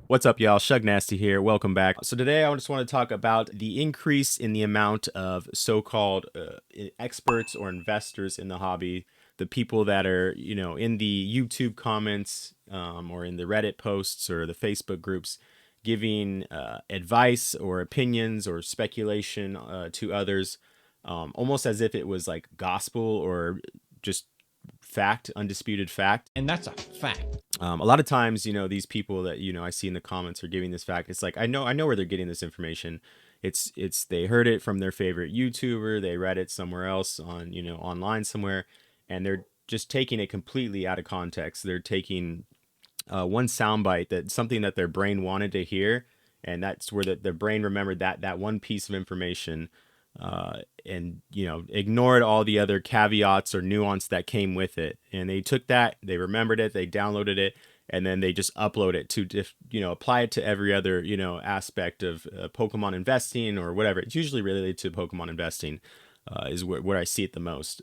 What's up, y'all? Shug Nasty here. Welcome back. So today I just want to talk about the increase in the amount of so-called experts or investors in the hobby, the people that are, in the YouTube comments or in the Reddit posts or the Facebook groups, giving advice or opinions or speculation to others, almost as if it was like gospel or just fact, undisputed fact. And that's a fact. A lot of times, these people that I see in the comments are giving this fact. It's like I know where they're getting this information. It's they heard it from their favorite YouTuber. They read it somewhere else on online somewhere, and they're just taking it completely out of context. They're taking one soundbite, that something that their brain wanted to hear, and that's where the brain remembered that one piece of information, and ignored all the other caveats or nuance that came with it. And they took that, they remembered it, they downloaded it, and then they just upload it to apply it to every other aspect of Pokemon investing or whatever. It's usually related to Pokemon investing, is where I see it the most.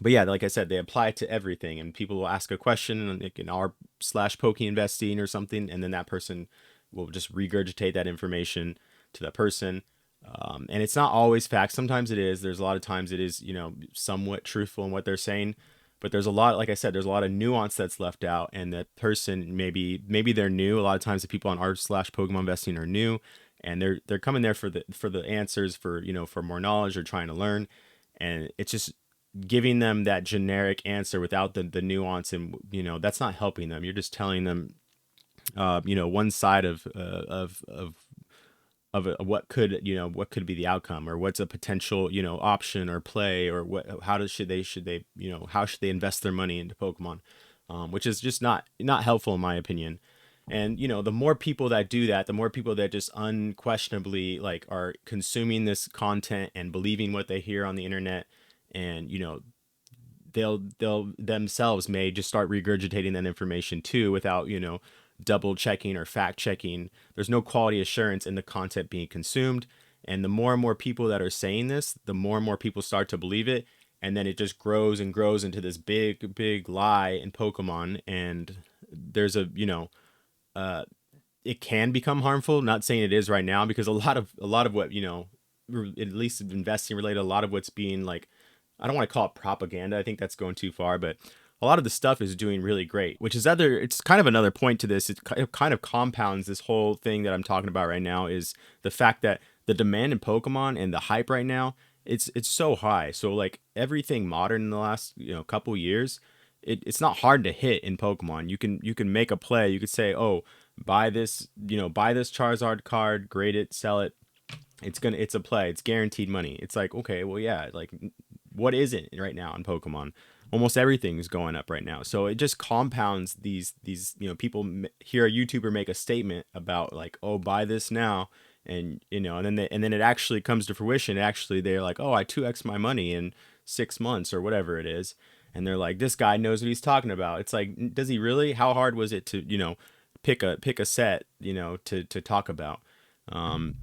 But yeah, like I said, they apply it to everything, and people will ask a question in r/Poke investing or something, and then that person will just regurgitate that information to that person. And it's not always fact. Sometimes it is. There's a lot of times it is, somewhat truthful in what they're saying. But there's a lot, like I said, there's a lot of nuance that's left out, and that person maybe they're new. A lot of times the people on r/Pokemon investing are new, and they're coming there for the answers, for more knowledge or trying to learn, and it's just giving them that generic answer without the nuance, and that's not helping them. You're just telling them one side of what could be the outcome, or what's a potential option or play, or should they how should they invest their money into Pokemon, which is just not helpful in my opinion. And the more people that do that, the more people that just unquestionably like are consuming this content and believing what they hear on the internet, and they'll themselves may just start regurgitating that information too, without double checking or fact checking. There's no quality assurance in the content being consumed, and the more and more people that are saying this, the more and more people start to believe it, and then it just grows and grows into this big lie in Pokemon. And there's uh it can become harmful. Not saying it is right now, because a lot of what at least investing related, a lot of what's being like, I don't want to call it propaganda. I think that's going too far, but a lot of the stuff is doing really great, which is it's kind of another point to this. It kind of compounds this whole thing that I'm talking about right now, is the fact that the demand in Pokemon and the hype right now, it's so high. So like everything modern in the last, couple years, it's not hard to hit in Pokemon. You can make a play. You could say, "Oh, buy this Charizard card, grade it, sell it. It's a play. It's guaranteed money." It's like, okay, well, yeah, like what is it right now in Pokemon? Almost everything's going up right now. So it just compounds these people hear a YouTuber make a statement about like, "Oh, buy this now." And and then it actually comes to fruition. Actually, they're like, "Oh, I 2x my money in 6 months," or whatever it is. And they're like, "This guy knows what he's talking about." It's like, does he really? How hard was it to pick a set to talk about? Um,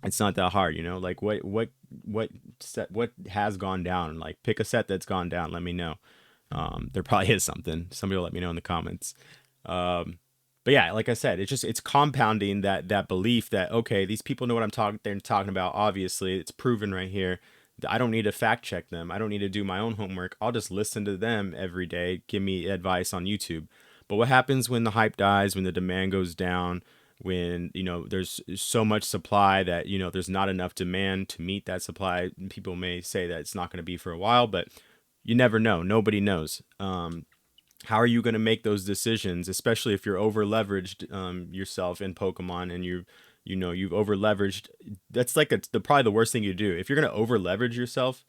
it's not that hard. Like what has gone down. Like, pick a set that's gone down, let me know. There probably is something. Somebody will let me know in the comments. Um, but yeah, like I said, it's compounding that belief that, okay, they're talking about. Obviously it's proven right here. I don't need to fact check them. I don't need to do my own homework. I'll just listen to them every day give me advice on YouTube. But what happens when the hype dies, when the demand goes down, when there's so much supply that there's not enough demand to meet that supply? People may say that it's not going to be for a while, but you never know. Nobody knows. How are you going to make those decisions, especially if you're over leveraged yourself in Pokemon, and you've over leveraged? That's like probably the worst thing you do. If you're going to over leverage yourself,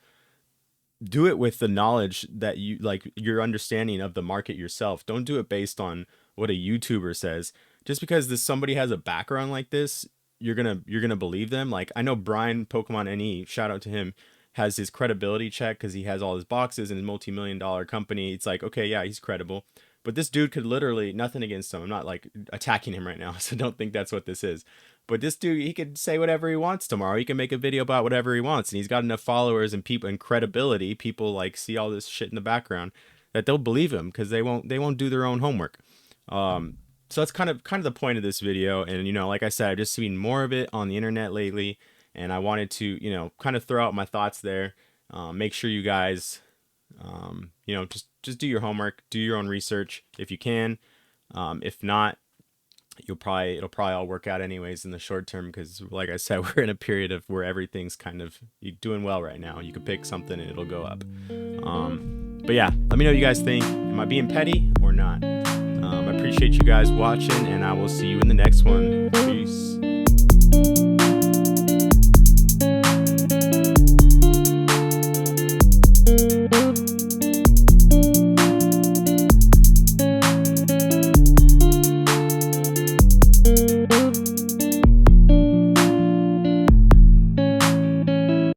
do it with the knowledge that you like, your understanding of the market yourself. Don't do it based on what a YouTuber says. Just because somebody has a background like this, you're gonna believe them. Like, I know Brian Pokemon NE, shout out to him, has his credibility check because he has all his boxes and his multi-million-dollar company. It's like, okay, yeah, he's credible. But this dude could literally, nothing against him, I'm not like attacking him right now, so don't think that's what this is. But this dude, he could say whatever he wants tomorrow. He can make a video about whatever he wants, and he's got enough followers and people and credibility. People like see all this shit in the background that they'll believe him because they won't do their own homework. So that's kind of the point of this video. And like I said, I've just seen more of it on the internet lately, and I wanted to kind of throw out my thoughts there. Make sure you guys just do your homework, do your own research if you can. If not, it'll probably all work out anyways in the short term, because like I said, we're in a period of where everything's kind of doing well right now. You could pick something and it'll go up. But yeah, let me know what you guys think. Am I being petty or not? I appreciate you guys watching, and I will see you in the next one. Peace.